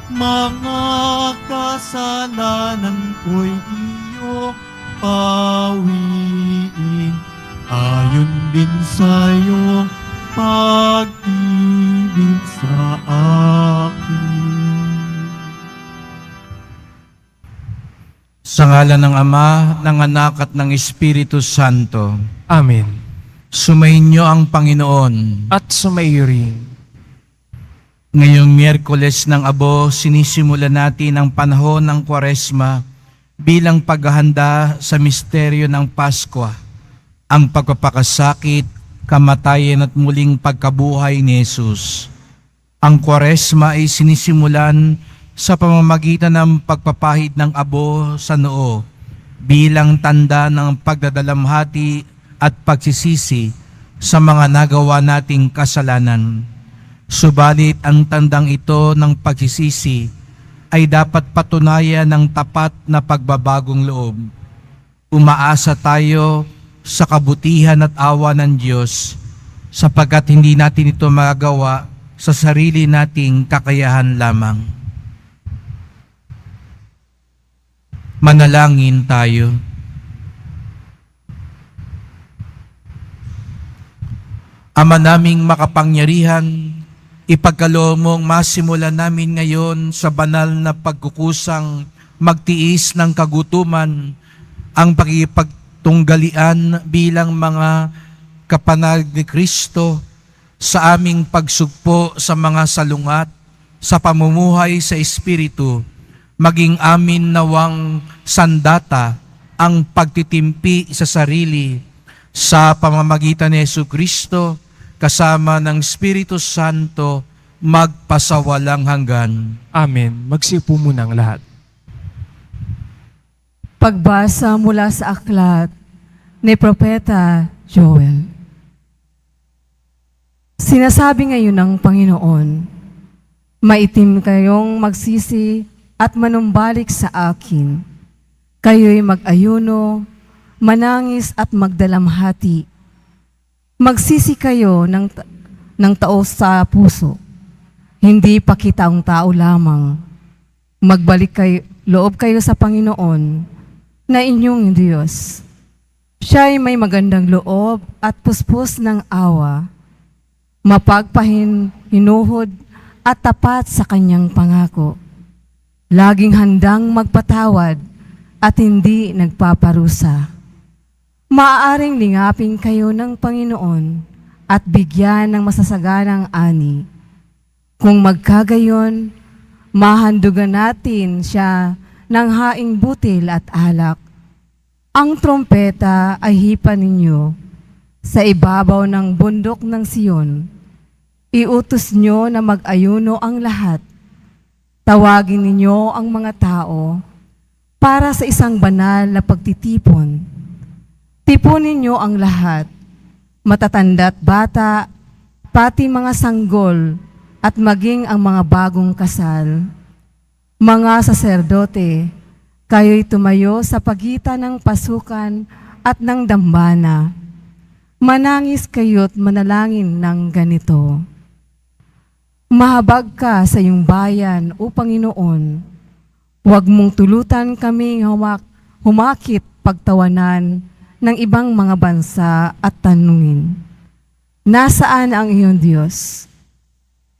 Mga kasalanan ko'y iyong pawiin, ayon din sa iyong pag-ibig sa akin. Sa ngalan ng Ama, ng Anak at ng Espiritu Santo. Amen. Sumainyo ang Panginoon. At sumaiyo rin. Ngayong Miyerkules ng Abo, sinisimula natin ang panahon ng Kwaresma bilang paghahanda sa misteryo ng Paskwa, ang pagpapakasakit, kamatayan at muling pagkabuhay ni Jesus. Ang Kwaresma ay sinisimulan sa pamamagitan ng pagpapahid ng abo sa noo bilang tanda ng pagdadalamhati at pagsisisi sa mga nagawa nating kasalanan. Subalit ang tandang ito ng pagsisisi ay dapat patunayan ng tapat na pagbabagong loob. Umaasa tayo sa kabutihan at awa ng Diyos sapagkat hindi natin ito magagawa sa sarili nating kakayahan lamang. Manalangin tayo. Ama naming makapangyarihan, ipagkaloob mong masimulan namin ngayon sa banal na pagkukusang magtiis ng kagutuman ang pagkipagtunggalian bilang mga kapanag ni Kristo sa aming pagsugpo sa mga salungat, sa pamumuhay sa Espiritu, maging amin nawang sandata ang pagtitimpi sa sarili sa pamamagitan ni Jesucristo kasama ng Espiritu Santo magpasawalang hanggan. Amen. Magsiupo muna ang lahat. Pagbasa mula sa aklat ni Propeta Joel. Sinasabi ngayon ng Panginoon, maitim kayong magsisi at manumbalik sa akin. Kayo'y mag-ayuno, manangis at magdalamhati. Magsisi kayo ng taos sa puso, hindi pakitaong tao lamang. Magbalik loob kayo sa Panginoon na inyong Diyos. Siya'y may magandang loob at puspos ng awa, mapagpahinuhod at tapat sa kanyang pangako. Laging handang magpatawad at hindi nagpaparusa. Maaaring lingapin kayo ng Panginoon at bigyan ng masasaganang ani. Kung magkagayon, mahandugan natin siya ng haing butil at alak. Ang trompeta ay hipan ninyo sa ibabaw ng bundok ng Siyon. Iutos nyo na mag-ayuno ang lahat. Tawagin ninyo ang mga tao para sa isang banal na pagtitipon. Tipunin niyo ang lahat, matatanda at bata, pati mga sanggol at maging ang mga bagong kasal. Mga saserdote, kayo'y tumayo sa pagitan ng pasukan at ng dambana. Manangis kayo't manalangin ng ganito. Mahabag ka sa iyong bayan, O Panginoon. Huwag mong tulutan kaming humakit pagtawanan ng ibang mga bansa at tanungin, nasaan ang iyong Diyos?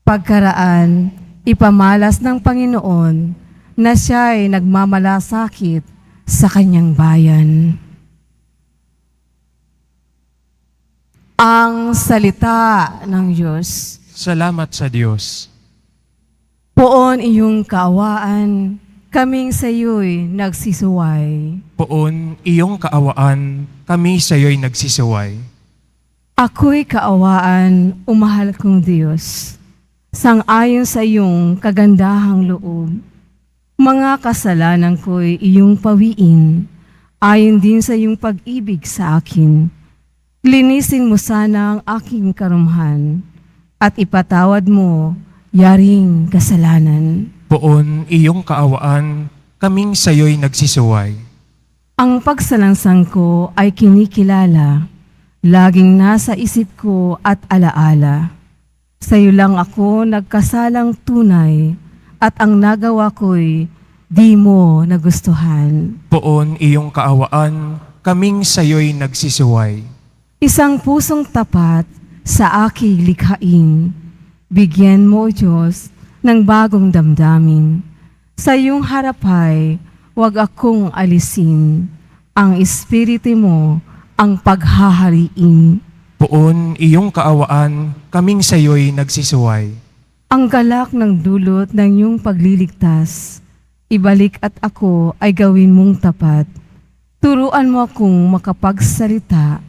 Pagkaraan, ipamalas ng Panginoon na siya'y nagmamalasakit sa kanyang bayan. Ang salita ng Diyos. Salamat sa Diyos. Poon iyong kaawaan, kaming sa iyo'y nagsisuway. Poon iyong kaawaan, kami sa iyo'y nagsisiway. Ako'y kaawaan, umahal kong Diyos, sang-ayon sa iyong kagandahang loob. Mga kasalanan ko'y iyong pawiin, ayon din sa iyong pag-ibig sa akin. Linisin mo sana ang aking karumhan, at ipatawad mo yaring kasalanan. Poon iyong kaawaan, kaming sa iyo'y nagsisiway. Ang pagsalangsang ko ay kinikilala, laging nasa isip ko at alaala. Sa iyo lang ako nagkasalang tunay, at ang nagawa ko'y di mo nagustuhan. Poon iyong kaawaan, kaming sayo'y nagsisiway. Isang pusong tapat sa aking likhain. Bigyan mo, O Diyos, ng bagong damdamin. Sa iyong harapay, huwag akong alisin. Ang Espiritu mo ang paghahariin. Poon iyong kaawaan, kaming sayo'y nagsisiway. Ang galak ng dulot ng iyong pagliligtas, ibalik at ako ay gawin mong tapat. Turuan mo akong makapagsalita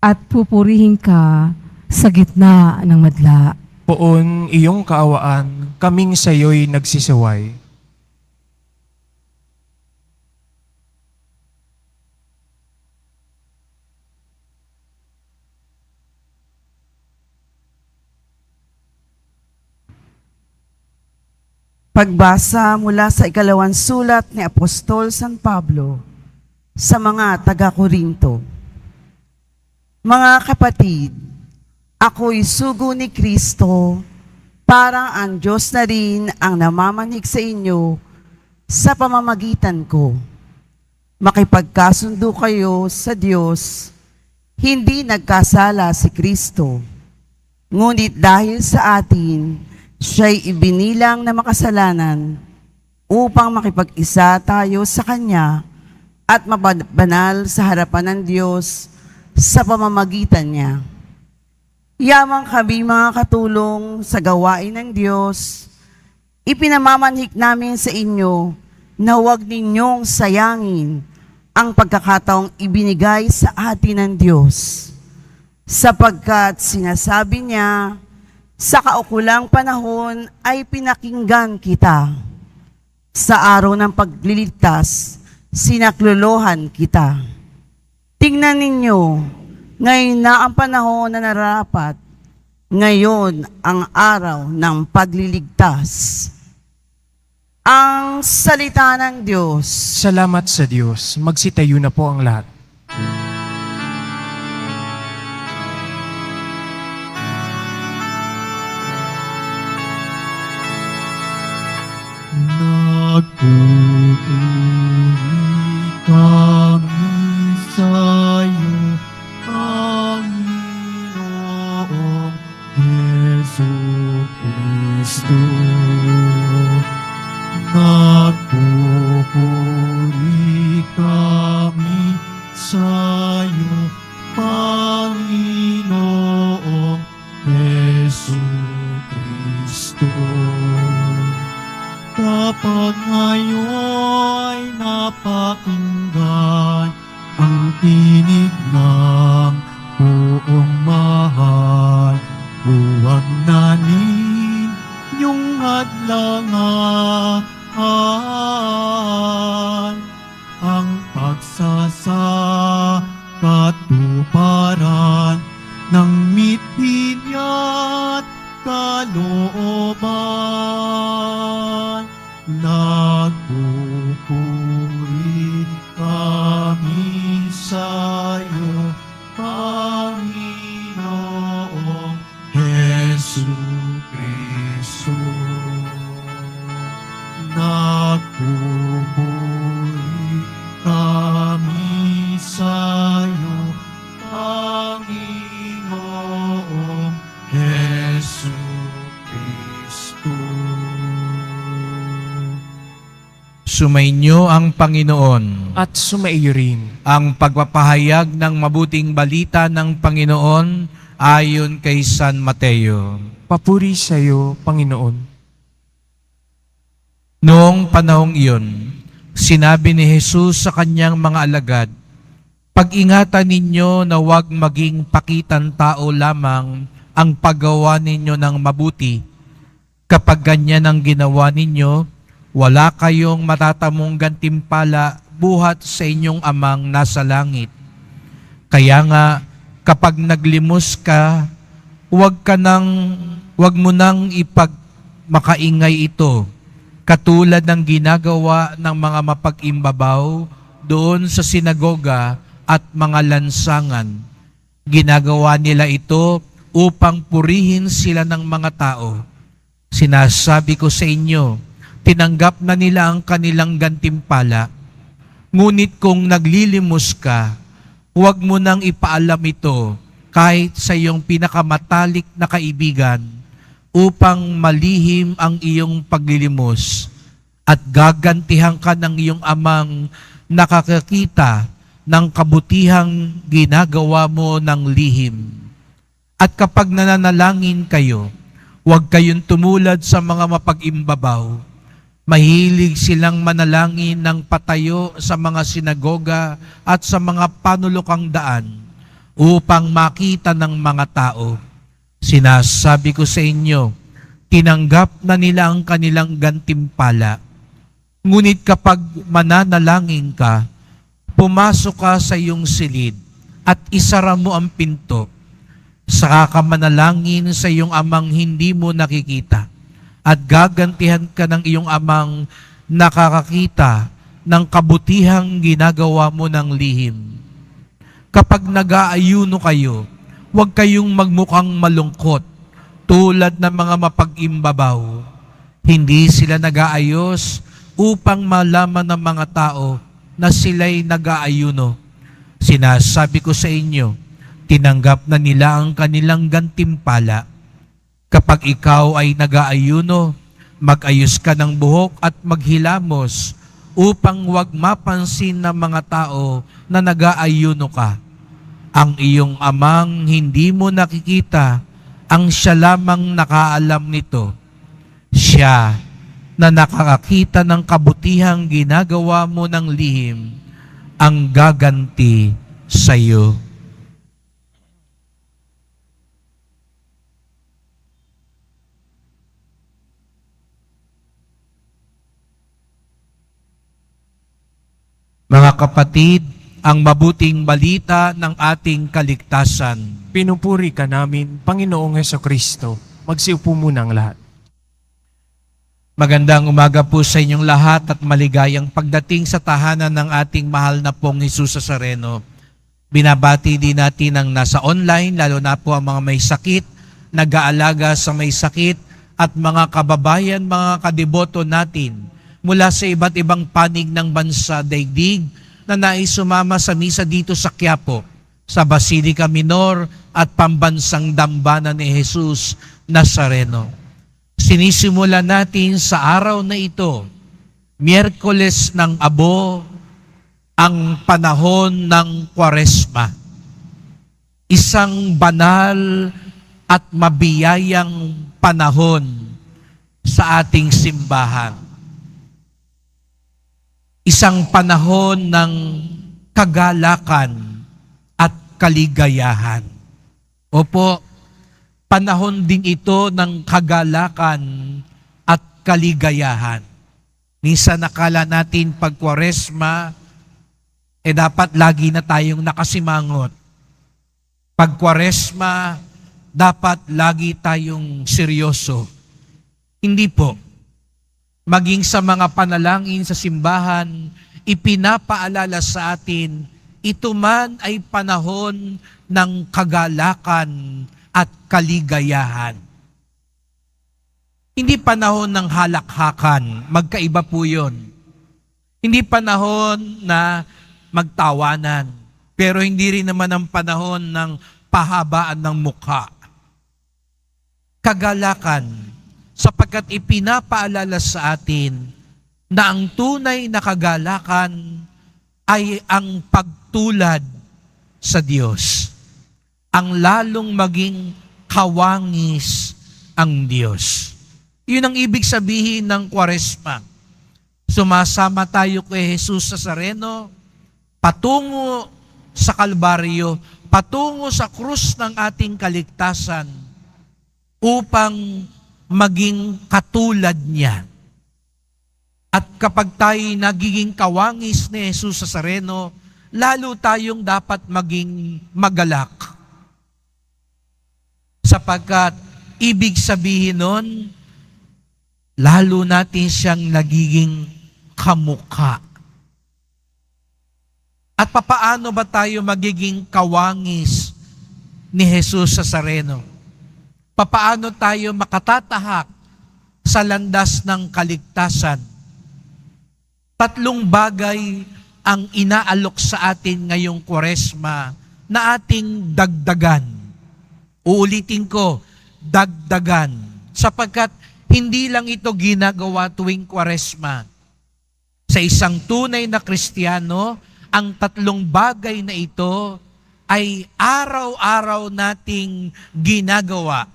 at pupurihin ka sa gitna ng madla. Poon iyong kaawaan, kaming sayo'y nagsisiway. Pagbasa mula sa ikalawang sulat ni Apostol San Pablo sa mga taga-Korinto. Mga kapatid, ako'y sugo ni Kristo, parang ang Diyos na rin ang namamanig sa inyo sa pamamagitan ko. Makipagkasundo kayo sa Diyos, hindi nagkasala si Kristo. Ngunit dahil sa atin, siya'y ibinilang na makasalanan upang makipag-isa tayo sa Kanya at mabanal sa harapan ng Diyos sa pamamagitan niya. Yamang kami mga katulong sa gawain ng Diyos, ipinamamanhik namin sa inyo na huwag ninyong sayangin ang pagkakataong ibinigay sa atin ng Diyos, sapagkat sinasabi niya, sa kaukulang panahon ay pinakinggan kita. Sa araw ng pagliligtas, sinaklolohan kita. Tingnan ninyo, ngayon na ang panahon na nararapat. Ngayon ang araw ng pagliligtas. Ang salita ng Diyos. Salamat sa Diyos, magsitayo na po ang lahat. Nagpupuri kami sa'yo, Panginoong Jesucristo. Nagpupuri kami sa'yo, Panginoong Jesucristo. Kapag ngayon'y napakinggan ang tinig ng buong mahal, huwag nanin yung hadlangan ang pagsasakatuparan ng mithin at kalooban. Nagpupuri kami sa'yo, Panginoong Jesucristo. Nagpupuri kami sa'yo, Panginoong Jesucristo. Sumainyo ang Panginoon. At sumaiyo rin. Ang pagpapahayag ng mabuting balita ng Panginoon ayon kay San Mateo. Papuri sa iyo, Panginoon. Noong panahong iyon, sinabi ni Jesus sa kanyang mga alagad, pag-ingatan ninyo na huwag maging pakitan tao lamang ang paggawa ninyo ng mabuti. Kapag ganyan ang ginawa ninyo, wala kayong matatamong gantimpala buhat sa inyong amang nasa langit. Kaya nga, kapag naglimos ka, huwag mo nang ipagmakaingay ito, katulad ng ginagawa ng mga mapag-imbabaw doon sa sinagoga at mga lansangan. Ginagawa nila ito upang purihin sila ng mga tao. Sinasabi ko sa inyo, tinanggap na nila ang kanilang gantimpala. Ngunit kung naglilimos ka, huwag mo nang ipaalam ito kahit sa iyong pinakamatalik na kaibigan upang malihim ang iyong paglilimos at gagantihan ka ng iyong amang nakakakita ng kabutihang ginagawa mo ng lihim. At kapag nananalangin kayo, huwag kayong tumulad sa mga mapag-imbabaw. Mahilig silang manalangin ng patayo sa mga sinagoga at sa mga panulokang daan upang makita ng mga tao. Sinasabi ko sa inyo, tinanggap na nila ang kanilang gantimpala. Ngunit kapag mananalangin ka, pumasok ka sa iyong silid at isara mo ang pinto. Saka ka manalangin sa iyong amang hindi mo nakikita at gagantihan ka ng iyong amang nakakakita ng kabutihang ginagawa mo ng lihim. Kapag nag-aayuno kayo, huwag kayong magmukhang malungkot tulad ng mga mapag-imbabaw. Hindi sila nag-aayos upang malaman ng mga tao na sila'y nag-aayuno. Sinasabi ko sa inyo, tinanggap na nila ang kanilang gantimpala. Kapag ikaw ay nag-aayuno, mag-ayos ka ng buhok at maghilamos upang huwag mapansin ng mga tao na nag-aayuno ka. Ang iyong amang hindi mo nakikita, ang siya lamang nakaalam nito. Siya na nakakakita ng kabutihang ginagawa mo ng lihim, ang gaganti sa iyo. Mga kapatid, ang mabuting balita ng ating kaligtasan. Pinupuri ka namin, Panginoong Hesukristo. Magsiupo muna ang lahat. Magandang umaga po sa inyong lahat at maligayang pagdating sa tahanan ng ating mahal na pong Jesus Nazareno. Binabati din natin ang nasa online, lalo na po ang mga may sakit, nag-aalaga sa may sakit, at mga kababayan, mga kadeboto natin mula sa iba't ibang panig ng bansa daigdig na nais sumama sa misa dito sa Quiapo, sa Basilica Minor at Pambansang Dambana ni Jesus Nazareno. Sinisimula natin sa araw na ito, Miyerkules ng Abo, ang panahon ng Kwaresma. Isang banal at mabiyayang panahon sa ating simbahan. Isang panahon ng kagalakan at kaligayahan. Opo, panahon din ito ng kagalakan at kaligayahan. Minsan nakala natin pag Kwaresma, dapat lagi na tayong nakasimangot. Pag Kwaresma, dapat lagi tayong seryoso. Hindi po. Maging sa mga panalangin sa simbahan, ipinapaalala sa atin, ito man ay panahon ng kagalakan at kaligayahan. Hindi panahon ng halakhakan, magkaiba po yun. Hindi panahon na magtawanan, pero hindi rin naman ang panahon ng pahabaan ng mukha. Kagalakan, sapagkat ipinapaalala sa atin na ang tunay na kagalakan ay ang pagtulad sa Diyos. Ang lalong maging kawangis ang Diyos. Yun ang ibig sabihin ng Kwaresma. Sumasama tayo kay Jesus Nazareno, patungo sa Kalbaryo, patungo sa krus ng ating kaligtasan, upang maging katulad niya. At kapag tayo nagiging kawangis ni Jesus Nazareno, lalo tayong dapat maging magalak. Sapagkat ibig sabihin nun, lalo natin siyang nagiging kamukha. At papaano ba tayo magiging kawangis ni Jesus Nazareno? Papaano tayo makatatahak sa landas ng kaligtasan. Tatlong bagay ang inaalok sa atin ngayong Kwaresma na ating dagdagan. Uulitin ko, dagdagan. Sapagkat hindi lang ito ginagawa tuwing Kwaresma. Sa isang tunay na Kristiyano, ang tatlong bagay na ito ay araw-araw nating ginagawa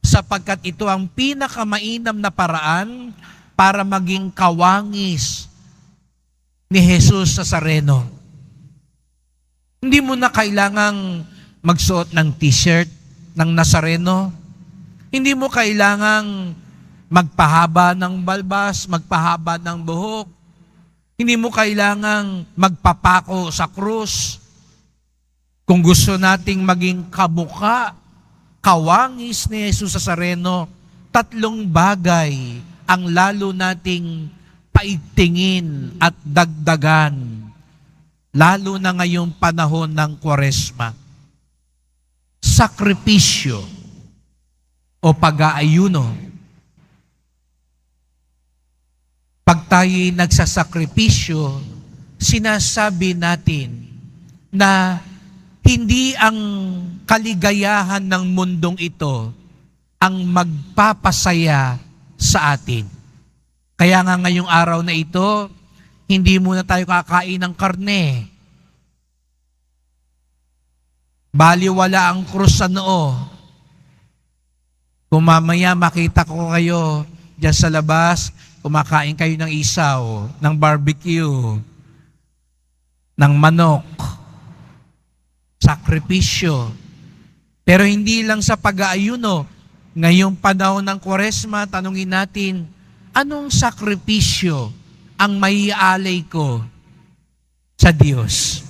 sapagkat ito ang pinakamainam na paraan para maging kawangis ni Jesus Nazareno. Hindi mo na kailangang magsuot ng t-shirt ng Nazareno. Hindi mo kailangang magpahaba ng balbas, magpahaba ng buhok. Hindi mo kailangang magpapako sa krus. Kung gusto nating maging kamukha, kawangis ni Jesus Nazareno, tatlong bagay ang lalo nating paigtingin at dagdagan, lalo na ngayong panahon ng Kwaresma. Sakripisyo o pag-aayuno. Pag tayo'y nagsasakripisyo, sinasabi natin na hindi ang kaligayahan ng mundong ito ang magpapasaya sa atin. Kaya nga ngayong araw na ito, hindi muna tayo kakain ng karne. Baliwala ang krus sa noo. Kung mamaya makita ko kayo dyan sa labas, kumakain kayo ng isaw, ng barbecue, ng manok, sakripisyo. Pero hindi lang sa pag-aayuno. Ngayong panahon ng Kwaresma, tanungin natin, anong sakripisyo ang maialay ko sa Diyos?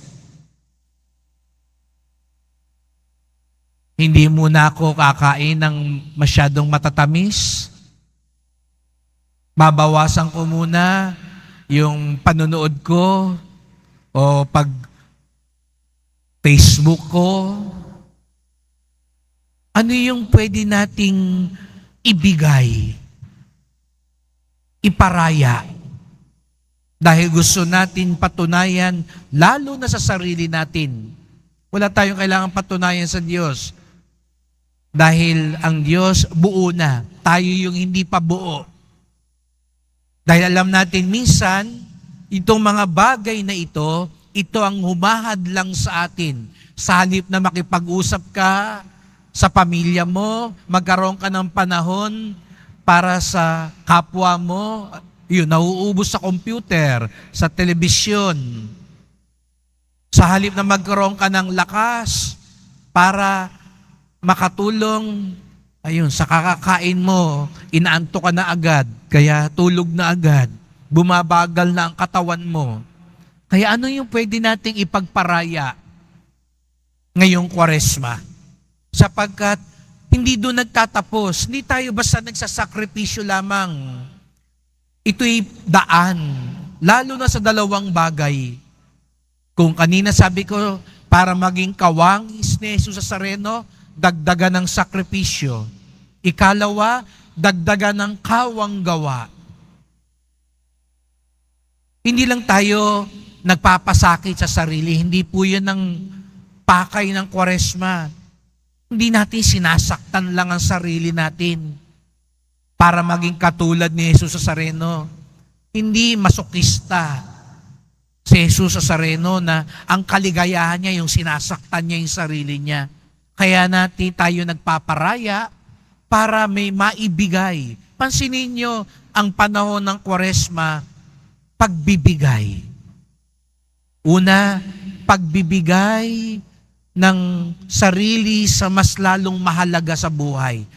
Hindi muna ako kakain ng masyadong matatamis. Babawasan ko muna yung panonood ko o pag Facebook ko. Ano yung pwede nating ibigay, iparaya? Dahil gusto natin patunayan, lalo na sa sarili natin. Wala tayong kailangan patunayan sa Diyos. Dahil ang Diyos buo na, tayo yung hindi pa buo. Dahil alam natin minsan, itong mga bagay na ito ang humahad lang sa atin. Sa halip na makipag-usap ka sa pamilya mo, magkaroon ka ng panahon para sa kapwa mo, yun, nauubos sa computer, sa telebisyon. Sa halip na magkaroon ka ng lakas para makatulong, ayun, sa kakakain mo, inaanto ka na agad, kaya tulog na agad, bumabagal na ang katawan mo. Kaya ano yung pwede nating ipagparaya ngayong Kwaresma? Sapagkat hindi doon nagtatapos, hindi tayo basta nagsasakripisyo lamang. Ito'y daan, lalo na sa dalawang bagay. Kung kanina sabi ko, para maging kawangis ni Jesus Nazareno, dagdagan ng sakripisyo. Ikalawa, dagdagan ng kawanggawa. Hindi lang tayo nagpapasakit sa sarili, hindi po yan ang pakay ng Kwaresma. Hindi natin sinasaktan lang ang sarili natin para maging katulad ni Jesus Nazareno. Hindi masokista si Jesus Nazareno na ang kaligayahan niya yung sinasaktan niya yung sarili niya. Kaya natin tayo nagpaparaya para may maibigay. Pansinin niyo ang panahon ng Kwaresma, pagbibigay. Una, pagbibigay ng sarili sa mas lalong mahalaga sa buhay.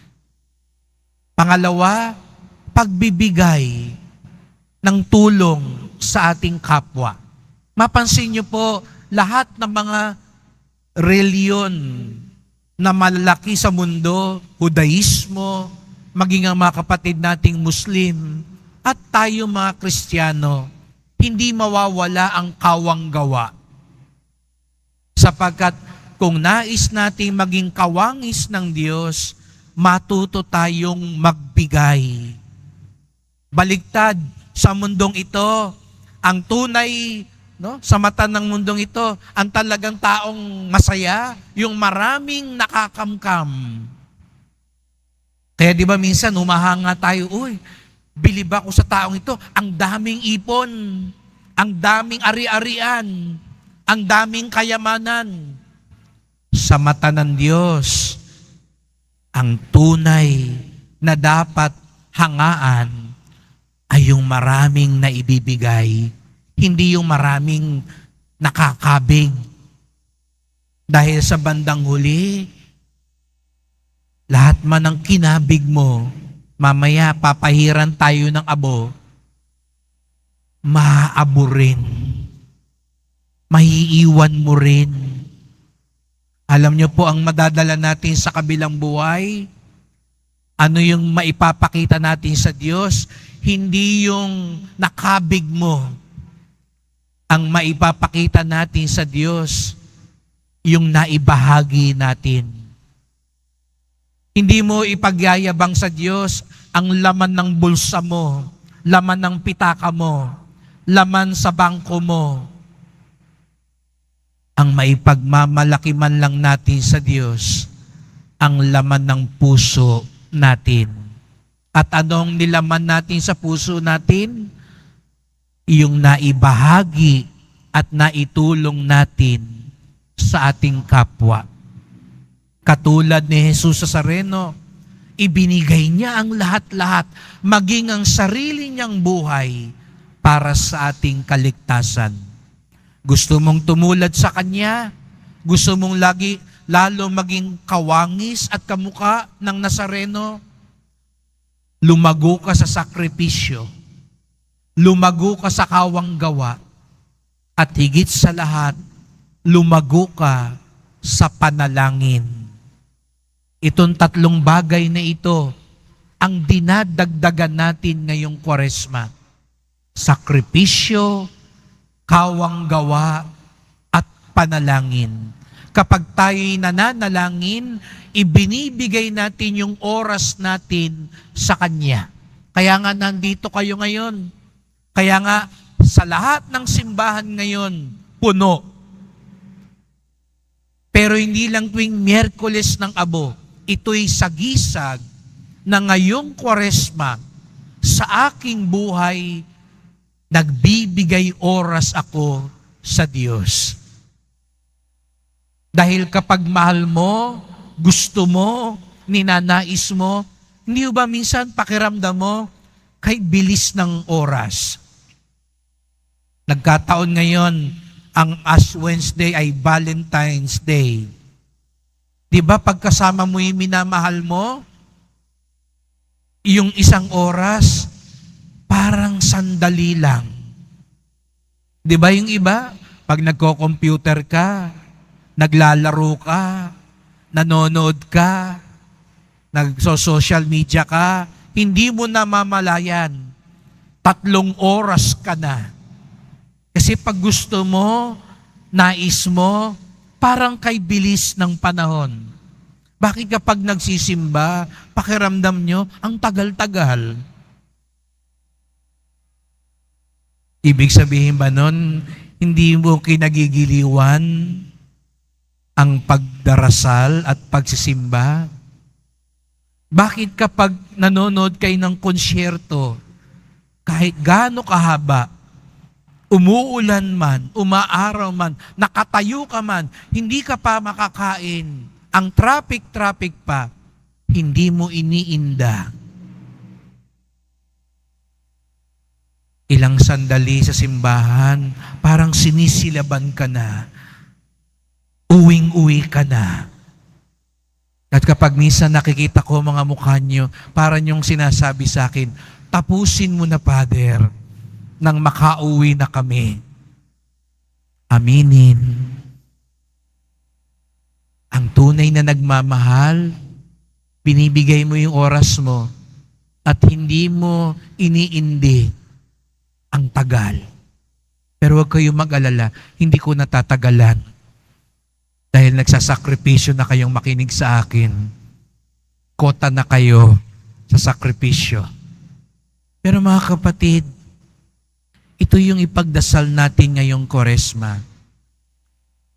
Pangalawa, pagbibigay ng tulong sa ating kapwa. Mapansin niyo po, lahat ng mga reliyon na malalaki sa mundo, Judaismo, maging ang mga kapatid nating Muslim, at tayo mga Kristiyano, hindi mawawala ang kawanggawa. Sapagkat kung nais nating maging kawangis ng Diyos, matuto tayong magbigay. Baligtad sa mundong ito. Ang tunay, no, sa mata ng mundong ito, ang talagang taong masaya, yung maraming nakakamkam. Kaya di ba minsan humahanga tayo, uy, bilib ako sa taong ito, ang daming ipon, ang daming ari-arian, ang daming kayamanan. Sa mata ng Diyos, ang tunay na dapat hangaan ay yung maraming naibibigay, hindi yung maraming nakakabig. Dahil sa bandang huli, lahat man ng kinabig mo, mamaya papahiran tayo ng abo, maaabo rin. Maiiwan mo rin. Alam niyo po ang madadala natin sa kabilang buhay? Ano yung maipapakita natin sa Diyos? Hindi yung nakabig mo. Ang maipapakita natin sa Diyos, yung naibahagi natin. Hindi mo ipagyayabang sa Diyos ang laman ng bulsa mo, laman ng pitaka mo, laman sa bangko mo. Ang maipagmamalaki man lang natin sa Diyos, ang laman ng puso natin. At anong nilaman natin sa puso natin? Yung naibahagi at naitulong natin sa ating kapwa. Katulad ni Jesus sa Sareno, ibinigay niya ang lahat-lahat, maging ang sarili niyang buhay para sa ating kaligtasan. Gusto mong tumulad sa Kanya? Gusto mong lalo maging kawangis at kamuka ng Nazareno? Lumago ka sa sakripisyo. Lumago ka sa kawang gawa. At higit sa lahat, lumago ka sa panalangin. Itong tatlong bagay na ito ang dinadagdagan natin ngayong Kwaresma. Sakripisyo, kawang gawa, at panalangin. Kapag tayo'y nananalangin, ibinibigay natin yung oras natin sa Kanya. Kaya nga nandito kayo ngayon. Kaya nga sa lahat ng simbahan ngayon, puno. Pero hindi lang tuwing Miyerkules ng Abo, ito'y sagisag na ngayong Kwaresma, sa aking buhay, nagbibigay oras ako sa Diyos. Dahil kapag mahal mo, gusto mo, ninanais mo, hindi ba minsan pakiramdam mo, kay bilis ng oras. Nagkataon ngayon, ang Ash Wednesday ay Valentine's Day. Di ba pagkasama mo yung minamahal mo, yung isang oras, parang sandali lang. Di ba yung iba, pag nagko-computer ka, naglalaro ka, nanonood ka, nagso-social media ka, hindi mo na mamalayan, 3 oras ka na. Kasi pag gusto mo, nais mo, parang kay bilis ng panahon. Bakit kapag nagsisimba, pakiramdam nyo, ang tagal-tagal? Ibig sabihin ba nun, hindi mo kinagigiliwan ang pagdarasal at pagsisimba? Bakit kapag nanonood kayo ng konsyerto, kahit gaano kahaba, umuulan man, umaaraw man, nakatayo ka man, hindi ka pa makakain, ang traffic pa, hindi mo iniinda. Ilang sandali sa simbahan, parang sinisilaban ka na, uwing-uwi ka na. At kapag minsan nakikita ko mga mukha nyo, parang yung sinasabi sa akin, tapusin mo na, Father, nang makauwi na kami. Aminin. Ang tunay na nagmamahal, binibigay mo yung oras mo at hindi mo iniindi ang tagal. Pero huwag kayong mag-alala, hindi ko natatagalan. Dahil nagsasakripisyo na kayong makinig sa akin. Kota na kayo sa sakripisyo. Pero mga kapatid, ito yung ipagdasal natin ngayong Kwaresma.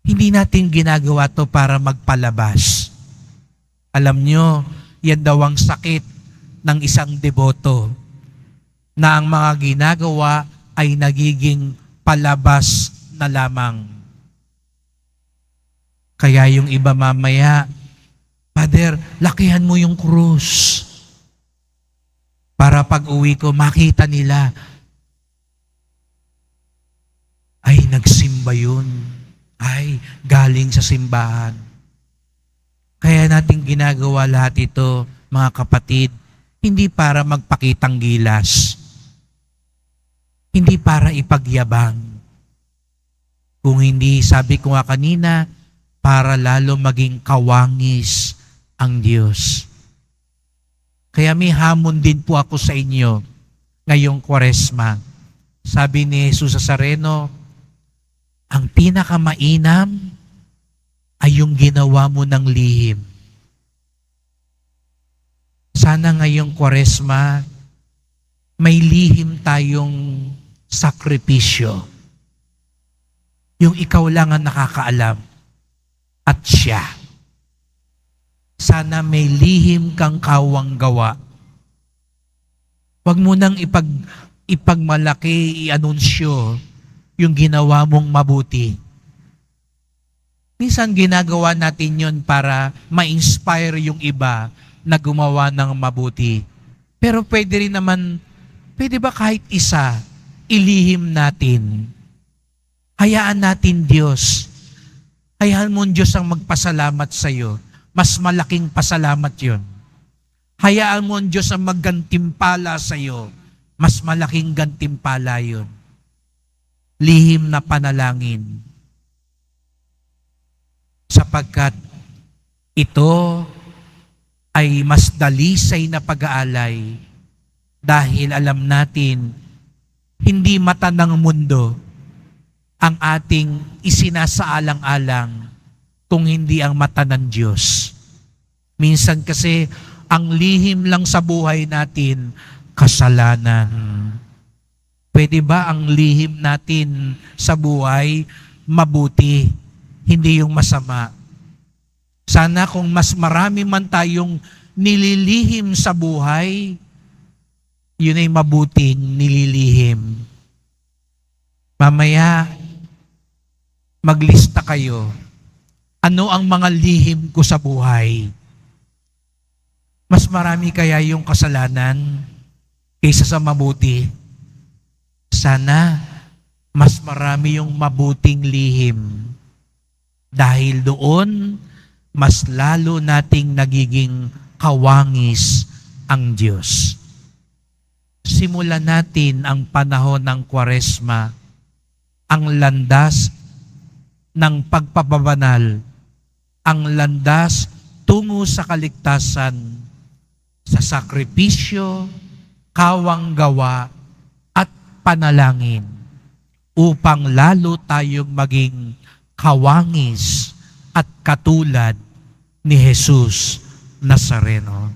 Hindi natin ginagawa to para magpalabas. Alam nyo, yan daw ang sakit ng isang deboto, na ang mga ginagawa ay nagiging palabas na lamang. Kaya yung iba mamaya, Father, lakihan mo yung krus. Para pag uwi ko, makita nila, ay nagsimba yun. Ay, galing sa simbahan. Kaya natin ginagawa lahat ito, mga kapatid, hindi para magpakitang gilas. Hindi para ipagyabang. Kung hindi, sabi ko nga kanina, para lalo maging kawangis ang Diyos. Kaya may hamon din po ako sa inyo ngayong Kwaresma. Sabi ni Jesus sa Sareno, ang pinakamainam ay yung ginawa mo ng lihim. Sana ngayong Kwaresma, may lihim tayong sakripisyo. Yung ikaw lang ang nakakaalam at siya. Sana may lihim kang kawang gawa. Huwag mo nang ipagmalaki, i-anunsyo yung ginawa mong mabuti. Minsan ginagawa natin yun para ma-inspire yung iba na gumawa ng mabuti. Pero pwede rin naman, pwede ba kahit isa, ilihim natin? Hayaan natin Diyos. Hayaan mo Diyos ang magpasalamat sa iyo. Mas malaking pasalamat yun. Hayaan mo Diyos ang maggantimpala sa iyo. Mas malaking gantimpala yun. Lihim na panalangin. Sapagkat ito ay mas dalisay na pag-aalay dahil alam natin hindi mata ng mundo ang ating isinasaalang-alang kung hindi ang mata ng Diyos. Minsan kasi ang lihim lang sa buhay natin, kasalanan. Pwede ba ang lihim natin sa buhay mabuti, hindi yung masama? Sana kung mas marami man tayong nililihim sa buhay, yun ay mabuting nililihim. Mamaya, maglista kayo. Ano ang mga lihim ko sa buhay? Mas marami kaya yung kasalanan kaysa sa mabuti? Sana mas marami yung mabuting lihim. Dahil doon, mas lalo nating nagiging kawangis ang Diyos. Simulan natin ang panahon ng Kwaresma, ang landas ng pagpapabanal, ang landas tungo sa kaligtasan, sa sakripisyo, kawang gawa, at panalangin, upang lalo tayong maging kawangis at katulad ni Jesus Nazareno.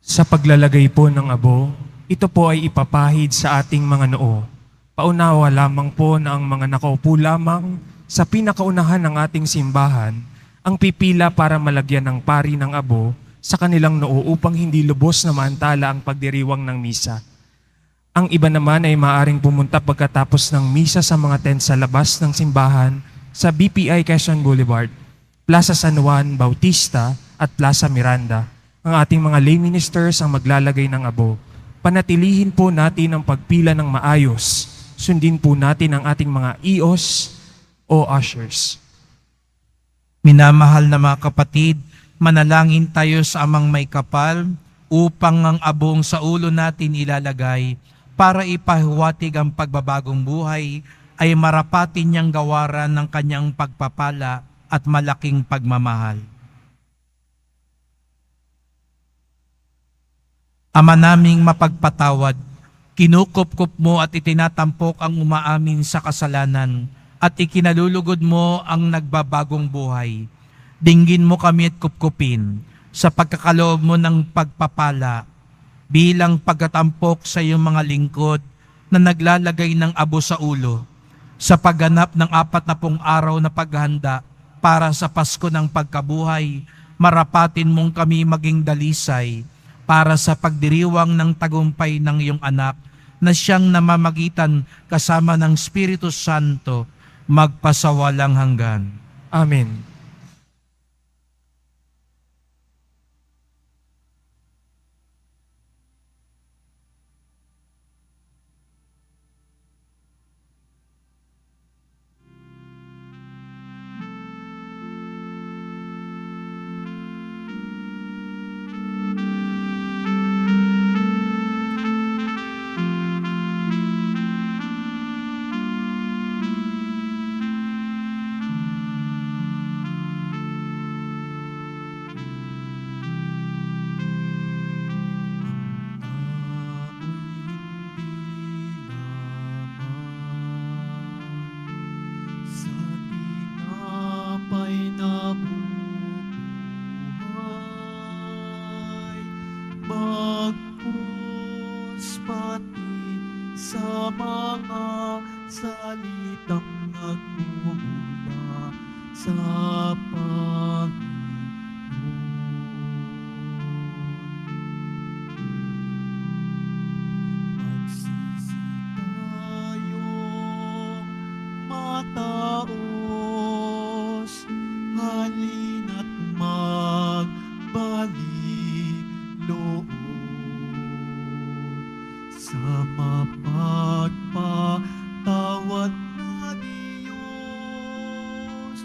Sa paglalagay po ng abo, ito po ay ipapahid sa ating mga noo. Paunawa lamang po na ang mga nakaupo lamang sa pinakaunahan ng ating simbahan ang pipila para malagyan ng pari ng abo sa kanilang noo upang hindi lubos na maantala ang pagdiriwang ng misa. Ang iba naman ay maaaring pumunta pagkatapos ng misa sa mga tent sa labas ng simbahan sa BPI Quezon Boulevard, Plaza San Juan Bautista at Plaza Miranda. Ang ating mga lay ministers ang maglalagay ng abo. Panatilihin po natin ang pagpila ng maayos. Sundin po natin ang ating mga EOS o ushers. Minamahal na mga kapatid, manalangin tayo sa Amang May Kapal upang ang abong sa ulo natin ilalagay para ipahiwatig ang pagbabagong buhay ay marapatin niyang gawaran ng kanyang pagpapala at malaking pagmamahal. Ama naming mapagpatawad, kinukop-kop mo at itinatampok ang umaamin sa kasalanan at ikinalulugod mo ang nagbabagong buhay. Dinggin mo kami at kupkupin sa pagkakaloob mo ng pagpapala bilang pagkatampok sa iyong mga lingkod na naglalagay ng abo sa ulo sa pagganap ng 40 araw na paghahanda para sa Pasko ng pagkabuhay. Marapatin mong kami maging dalisay para sa pagdiriwang ng tagumpay ng iyong anak na siyang namamagitan kasama ng Espiritu Santo magpasawalang hanggan. Amen. Sa tinapay na bubuhay, bagkus pati sa mga salitang nagmumula sa Panginoon. Magsisi tayong mataos, halina't magbalik loob sa mapagpatawad na Diyos.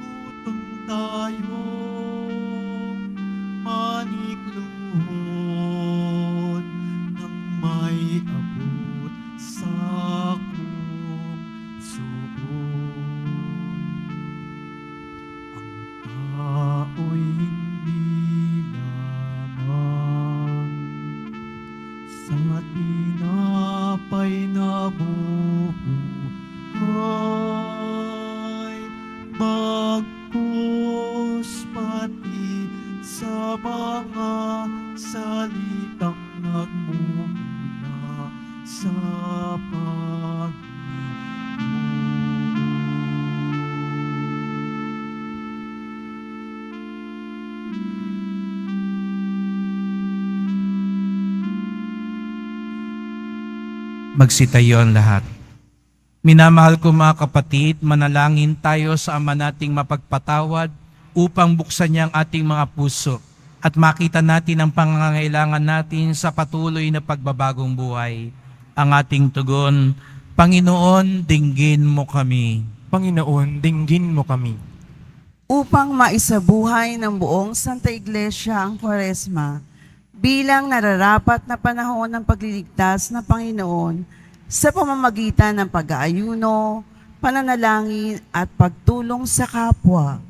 Gutom tayong manikluhod nang may abot sa suot. Ang tao'y hindi lamang sa tinapay na bubuhay, bagkus pati sa mga salitang nagmumula sa Magsitayo ang lahat. Minamahal ko mga kapatid, manalangin tayo sa Ama nating mapagpatawad upang buksan niya ang ating mga puso at makita natin ang pangangailangan natin sa patuloy na pagbabagong buhay. Ang ating tugon, Panginoon, dinggin mo kami. Panginoon, dinggin mo kami. Upang maisabuhay ng buong Santa Iglesia ang Kwaresma bilang nararapat na panahon ng pagliligtas na Panginoon sa pamamagitan ng pag-aayuno, pananalangin at pagtulong sa kapwa.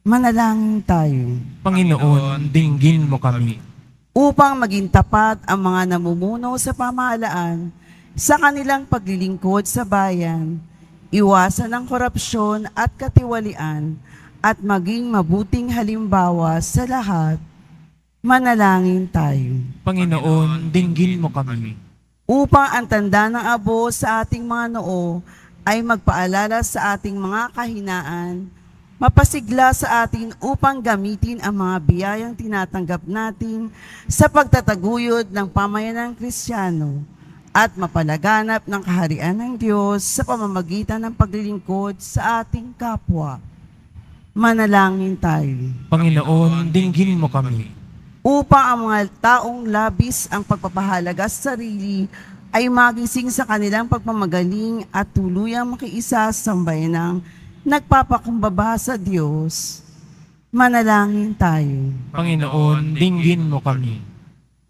Manalangin tayo. Panginoon, dinggin mo kami. Upang maging tapat ang mga namumuno sa pamahalaan sa kanilang paglilingkod sa bayan, iwasan ang korupsyon at katiwalian at maging mabuting halimbawa sa lahat. Manalangin tayo. Panginoon, dinggin mo kami. Upang ang tanda ng abo sa ating mga noo ay magpaalala sa ating mga kahinaan, mapasigla sa atin upang gamitin ang mga biyayang tinatanggap natin sa pagtataguyod ng pamayanang Kristiyano at mapalaganap ng kaharian ng Diyos sa pamamagitan ng paglilingkod sa ating kapwa. Manalangin tayo. Panginoon, dinggin mo kami. Upang ang mga taong labis ang pagpapahalaga sa sarili ay magising sa kanilang pagpamagaling at tuluyang makiisa sa sambayanang nagpapakumbaba sa Diyos. Manalangin tayo. Panginoon, dinggin mo kami.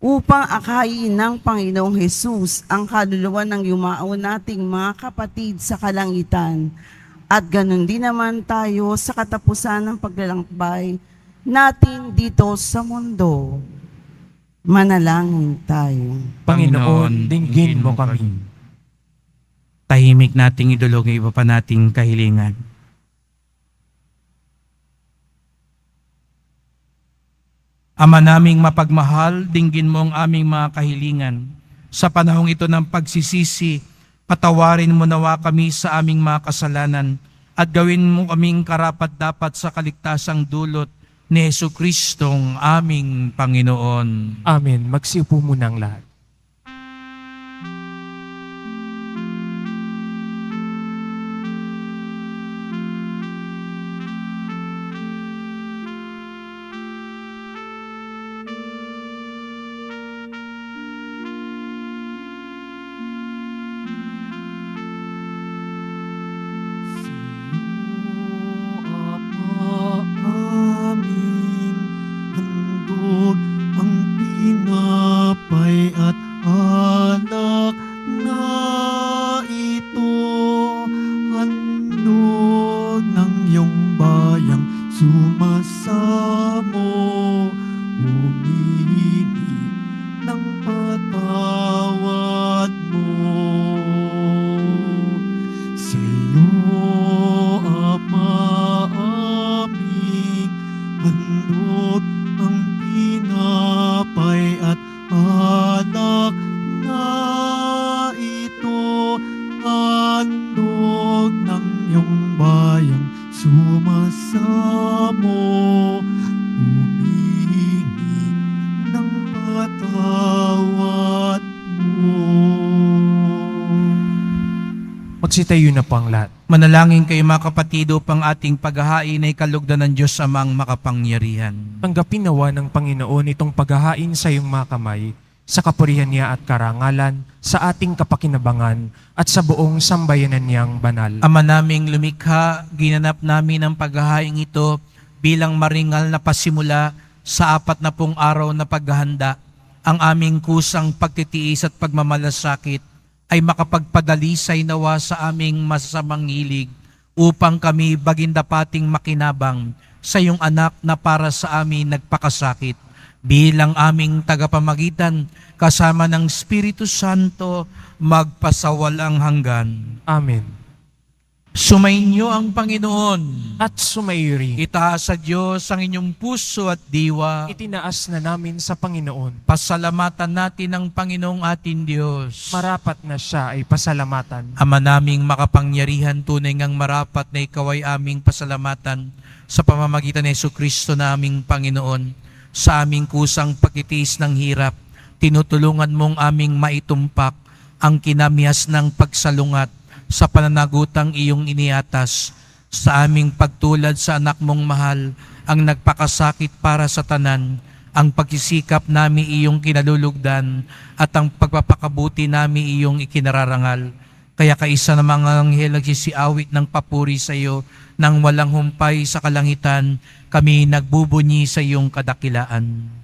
Upang akayin ng Panginoong Hesus ang kaluluwa ng yumao nating mga kapatid sa kalangitan at ganun din naman tayo sa katapusan ng paglalakbay natin dito sa mundo. Manalangin tayo. Panginoon, dinggin mo kami. Tahimik nating idulog ang iba pa nating kahilingan. Ama naming mapagmahal, dinggin mo ang aming mga kahilingan. Sa panahong ito ng pagsisisi, patawarin mo nawa kami sa aming mga kasalanan at gawin mo kaming karapat-dapat sa kaligtasang dulot ni Jesucristong aming Panginoon. Amen. Magsiupo muna ang lahat. aming handog ang tinapay at alak na ito, handog ng iyong bayang sumasamo, humingi ng patawad mo. Sa iyo, Ama, aming handog ang tinapay at alak na ito, handog ng iyong bayang sumasamo, humingi ng patawad mo. Magsitayo na po ang lahat. Manalangin kayo mga kapatid upang ating paghahain ay kalugdan ng Diyos amang makapangyarihan. Tanggapin nawa ng Panginoon itong paghahain sa iyong mga kamay, sa kapurihan niya at karangalan, sa ating kapakinabangan, at sa buong sambayanan niyang banal. Ama naming lumikha, ginanap namin ang paghahain ito bilang maringal na pasimula sa 40 araw na paghahanda. Ang aming kusang pagtitiis at pagmamalasakit ay makapagpadalisay nawa sa aming masasamang hilig upang kami bagindapating makinabang sa iyong anak na para sa amin nagpakasakit bilang aming tagapamagitan kasama ng Espiritu Santo magpasawalang hanggan. Amen. Sumainyo ang Panginoon. At sumairi, Itaas sa Diyos ang inyong puso at diwa. itinaas na namin sa Panginoon. Pasalamatan natin ang Panginoong ating Diyos. Marapat na siya ay pasalamatan. Ama naming makapangyarihan, tunay ngang marapat na ikaw ay aming pasalamatan sa pamamagitan ni Jesucristo na aming Panginoon. Sa aming kusang pagtitiis ng hirap, tinutulungan mong aming maitumpak ang kinamihas ng pagsalungat sa pananagutang iyong iniatas. Sa aming pagtulad sa anak mong mahal, ang nagpakasakit para sa tanan, ang pagsisikap nami iyong kinalulugdan, at ang pagpapakabuti nami iyong ikinararangal. Kaya kaisa ng mga anghel nagsisiawit ng papuri sa iyo, nang walang humpay sa kalangitan, kami nagbubunyi sa iyong kadakilaan.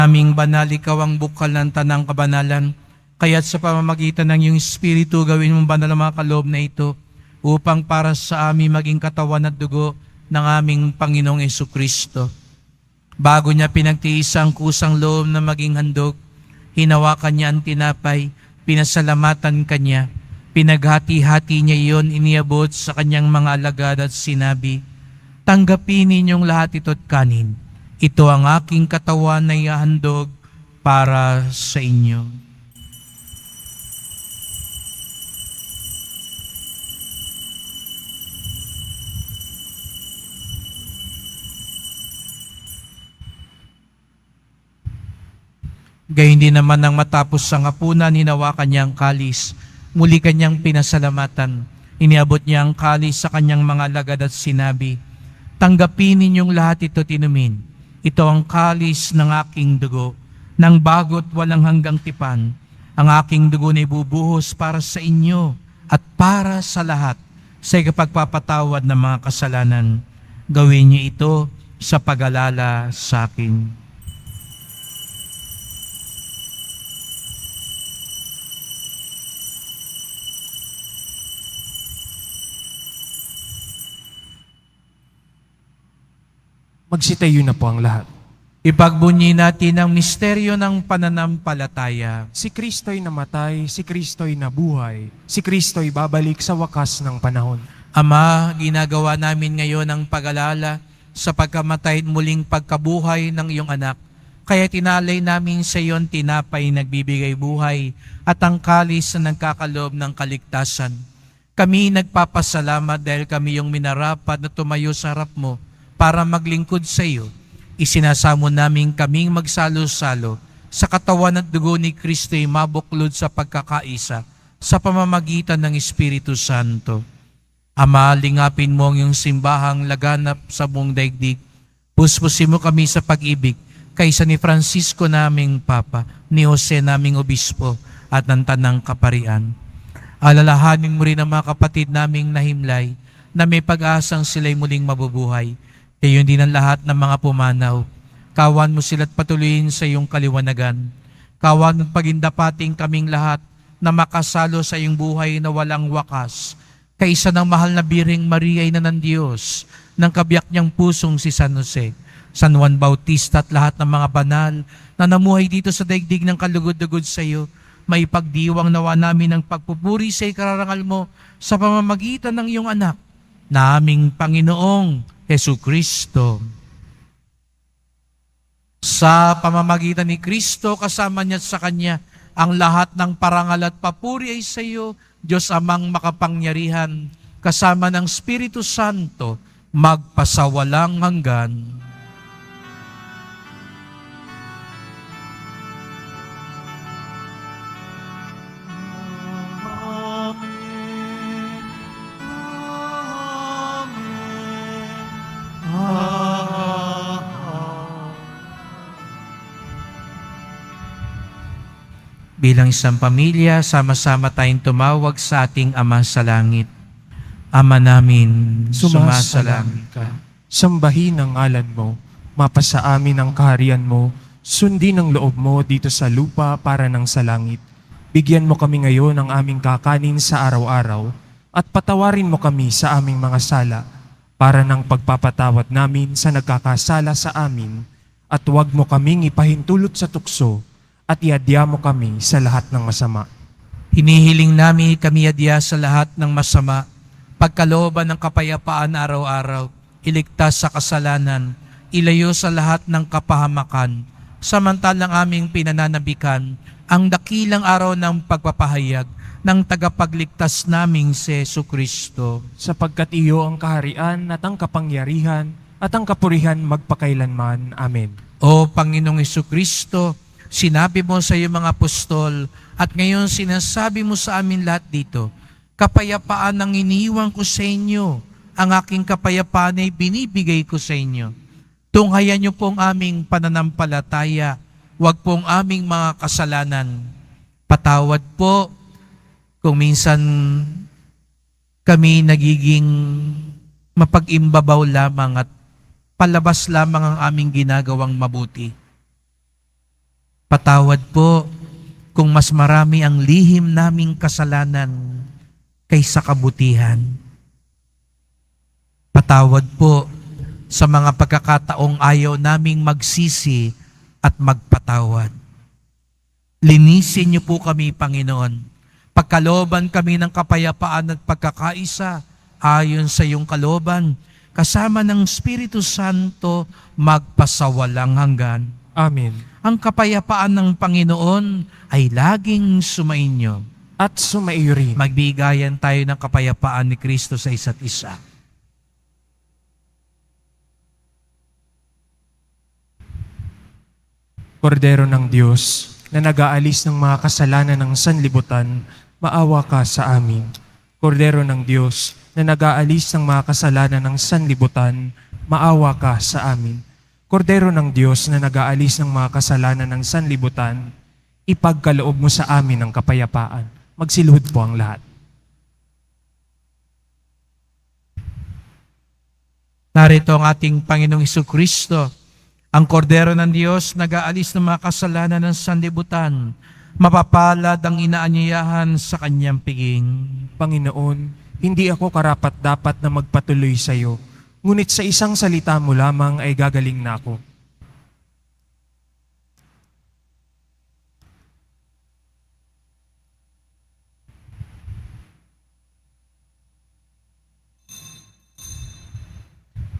Aming banal, ikaw ang bukal ng tanang kabanalan, kaya't sa pamamagitan ng iyong Espiritu, gawin mong banal ang mga kaloob na ito, upang para sa amin maging katawan at dugo ng aming Panginoong Jesucristo. Bago niya pinagtiis ang kusang loob na maging handog, hinawakan niya ang tinapay, pinasalamatan kanya, pinaghati-hati niya iyon, iniabot sa kanyang mga alagad at sinabi, "Tanggapin ninyong lahat ito't kanin. Ito ang aking katawan na ihahandog para sa inyo." Gayun din naman nang matapos ang hapunan, hinawakan niya ang kalis. Muli kanyang pinasalamatan. Iniabot niya ang kalis sa kanyang mga alagad at sinabi, "Tanggapin ninyong lahat ito tinumin. Ito ang kalis ng aking dugo, ng bago't walang hanggang tipan. Ang aking dugo na ibubuhos para sa inyo at para sa lahat sa ikapagpapatawad ng mga kasalanan. Gawin niyo ito sa pag-alala sa akin." Magsitayo na po ang lahat. Ipagbunyi natin ang misteryo ng pananampalataya. Si Kristo'y namatay, si Kristo'y nabuhay, si Kristo'y babalik sa wakas ng panahon. Ama, ginagawa namin ngayon ang pag-alala sa pagkamatay at muling pagkabuhay ng iyong anak. Kaya tinalay namin sa iyon tinapay nagbibigay buhay at ang kalis na nagkakaloob ng kaligtasan. Kami nagpapasalamat dahil kami yung minarapat na tumayo sa harap mo para maglingkod sa iyo. Isinasamo namin kaming magsalo-salo sa katawan at dugo ni Kristo'y mabuklod sa pagkakaisa sa pamamagitan ng Espiritu Santo. Ama, lingapin mo ang iyong simbahang laganap sa buong daigdig. Puspusin mo kami sa pag-ibig kaysa ni Francisco naming Papa, ni Jose naming Obispo at ng Tanang Kaparian. Alalahanin mo rin ang mga kapatid naming nahimlay na may pag-asang sila'y muling mabubuhay. Kayon din ang lahat ng mga pumanaw. Kawan mo sila't patuloyin sa iyong kaliwanagan. Kawan at pagindapating kaming lahat na makasalo sa iyong buhay na walang wakas. Kaisa ng mahal na Birheng Maria ina ng Diyos, ng kabiyak niyang pusong si San Jose, San Juan Bautista at lahat ng mga banal na namuhay dito sa daigdig ng kalugod-lugod sa iyo, maipagdiwang nawa namin ang pagpupuri sa ikararangal mo sa pamamagitan ng iyong anak, na aming Panginoong Jesucristo. Sa pamamagitan ni Kristo, kasama niya at sa Kanya, ang lahat ng parangal at papuri ay sa iyo, Diyos Amang makapangyarihan, kasama ng Espiritu Santo, magpasawalang hanggan. Amen. Amen. Bilang isang pamilya, sama-sama tayong tumawag sa ating Ama sa Langit. Ama namin, sumasalangit ka. Sambahin ang ngalan mo, mapasa amin ang kaharian mo, sundin ang loob mo dito sa lupa para ng sa langit. Bigyan mo kami ngayon ng aming kakanin sa araw-araw at patawarin mo kami sa aming mga sala para ng pagpapatawad namin sa nagkakasala sa amin at huwag mo kaming ipahintulot sa tukso at iadya mo kami sa lahat ng masama. Hinihiling namin kami adya sa lahat ng masama, pagkalooban ng kapayapaan araw-araw, iligtas sa kasalanan, ilayo sa lahat ng kapahamakan, samantalang aming pinananabikan ang dakilang araw ng pagpapahayag ng tagapagligtas naming si Jesucristo. Sapagkat iyo ang kaharian at ang kapangyarihan at ang kapurihan magpakailanman. Amen. O Panginoong Jesucristo, sinabi mo sa iyong mga apostol at ngayon sinasabi mo sa amin lahat dito, kapayapaan ang iniiwan ko sa inyo, ang aking kapayapaan ay binibigay ko sa inyo. Tunghayan niyo pong aming pananampalataya, huwag pong aming mga kasalanan. Patawad po kung minsan kami nagiging mapag-imbabaw lamang at palabas lamang ang aming ginagawang mabuti. Patawad po kung mas marami ang lihim naming kasalanan kaysa kabutihan. Patawad po sa mga pagkakataong ayaw naming magsisi at magpatawad. Linisin niyo po kami, Panginoon. Pagkalooban kami ng kapayapaan at pagkakaisa ayon sa iyong kalooban, kasama ng Espiritu Santo magpasawalang hanggan. Amen. Ang kapayapaan ng Panginoon ay laging sumainyo. At sumaiyo rin. Magbigayan tayo ng kapayapaan ni Kristo sa isa't isa. Kordero ng Diyos, na nag-aalis ng mga kasalanan ng sanlibutan, maawa ka sa amin. Kordero ng Diyos na nag-aalis ng mga kasalanan ng sanlibutan, maawa ka sa amin. Kordero ng Diyos na nag-aalis ng mga kasalanan ng sanlibutan, ipagkaloob mo sa amin ang kapayapaan. Magsiluhod po ang lahat. Narito ang ating Panginoong Hesukristo, ang kordero ng Diyos, nag-aalis ng mga kasalanan ng sanlibutan. Mapapalad ang inaanyayahan sa kanyang piging. Panginoon, hindi ako karapat-dapat na magpatuloy sa iyo, ngunit sa isang salita mo lamang ay gagaling na ako.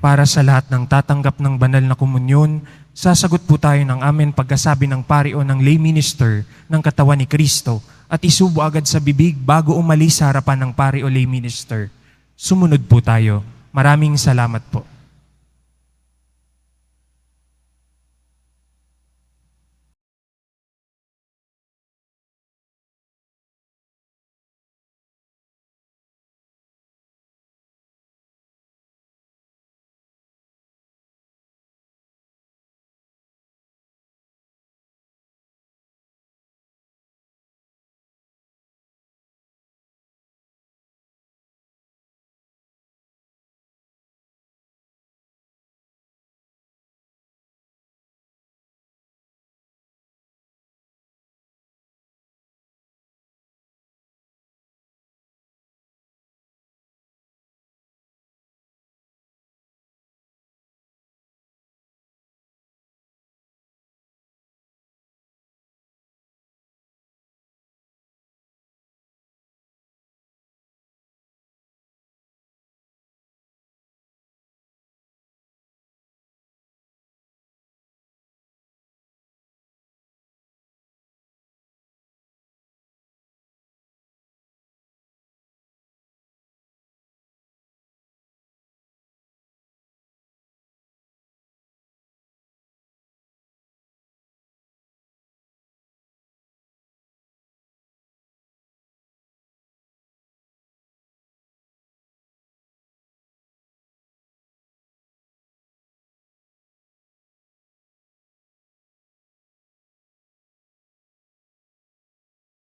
Para sa lahat ng tatanggap ng banal na komunyon, sasagot po tayo ng amen pagkasabi ng pari o ng lay minister ng katawan ni Kristo at isubo agad sa bibig bago umalis sa harapan ng pari o lay minister. Sumunod po tayo. Maraming salamat po.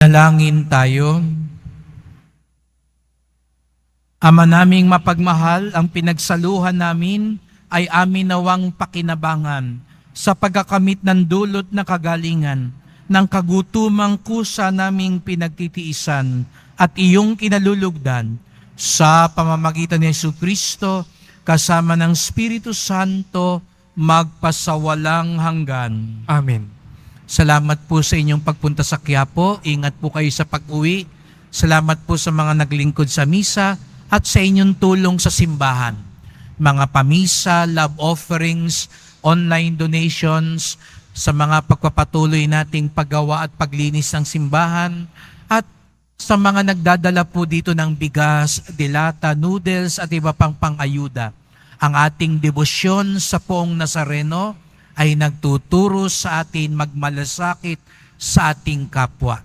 Dalangin tayo. Ama naming mapagmahal, ang pinagsaluhan namin ay amin nawang pakinabangan sa pagkakamit ng dulot na kagalingan ng kagutumang kusa naming pinagtitiisan at iyong kinalulugdan sa pamamagitan ni Jesucristo kasama ng Espiritu Santo magpasawalang hanggan. Amen. Salamat po sa inyong pagpunta sa Quiapo. Ingat po kayo sa pag-uwi. Salamat po sa mga naglingkod sa misa at sa inyong tulong sa simbahan. Mga pamisa, love offerings, online donations, sa mga pagpapatuloy nating paggawa at paglinis ng simbahan, at sa mga nagdadala po dito ng bigas, dilata, noodles at iba pang pang-ayuda. Ang ating debosyon sa Poong Nazareno ay nagtuturo sa atin magmalasakit sa ating kapwa.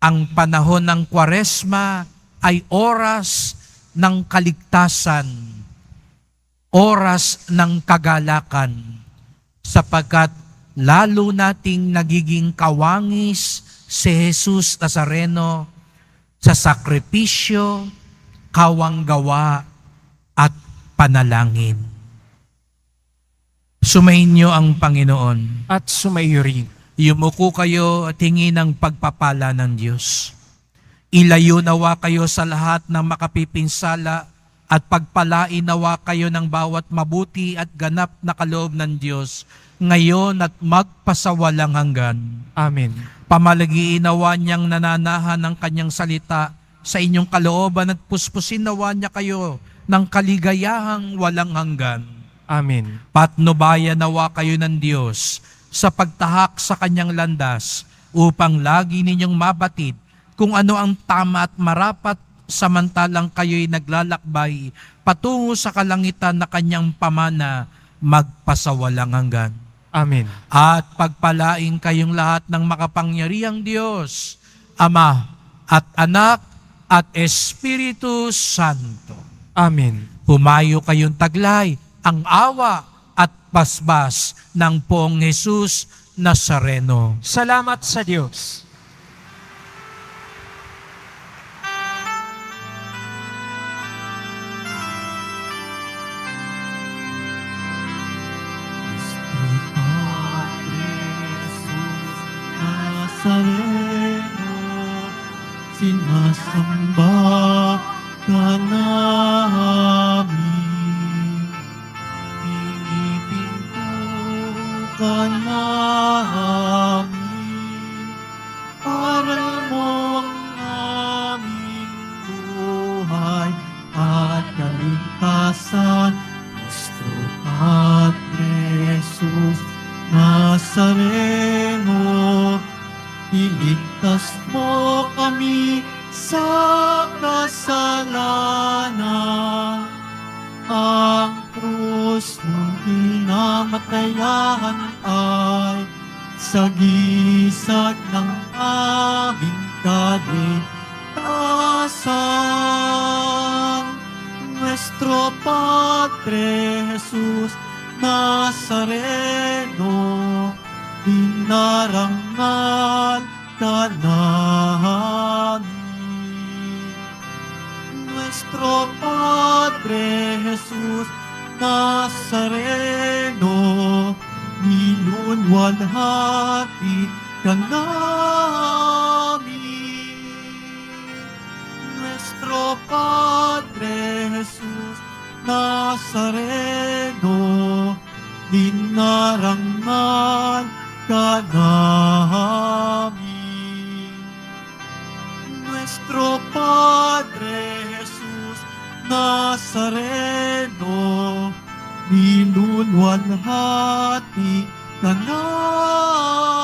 Ang panahon ng Kwaresma ay oras ng kaligtasan, oras ng kagalakan, sapagkat lalo nating nagiging kawangis si Jesus Nazareno sa sakripisyo, kawanggawa at panalangin. Sumainyo ang Panginoon. At sumaiyo rin. Yumuko kayo at hingi ng pagpapala ng Diyos. Ilayo nawa kayo sa lahat ng makapipinsala at pagpalain nawa kayo ng bawat mabuti at ganap na kaloob ng Diyos ngayon at magpasawalang hanggan. Amen. Pamalagiin nawa niyang nananahan ng kanyang salita sa inyong kalooban at puspusin nawa niya kayo ng kaligayahang walang hanggan. Amen. Patnubayan nawa kayo ng Diyos sa pagtahak sa kanyang landas upang lagi ninyong mabatid kung ano ang tama at marapat samantalang kayo'y naglalakbay patungo sa kalangitan na kanyang pamana magpasawalang hanggan. Amen. At pagpalain kayong lahat ng makapangyarihang Diyos, Ama at Anak at Espiritu Santo. Amen. Humayo kayong taglay ang awa at pasbas ng Poong Jesus Nazareno. Salamat sa Diyos. Padre Jesus Nazareno, sinasamba ka namin, pinipinto ka namin, aral mo ang aming buhay at kaligtasan. Nuestro Padre Jesus Nazareno, iligtas mo kami sa kasalanan. Ang krus mong kinamatayan ay sagisag ng aming kaligtasan. Nuestro Padre Jesus Nazareno, dinarangal ka namin. Nuestro Padre Jesus Nazareno, nilulwalhati ka namin. Nuestro Padre Jesus Nazareno, dinarangal ka namin. Nuestro Padre Jesus Nazareno, nilulwalhati ka namin.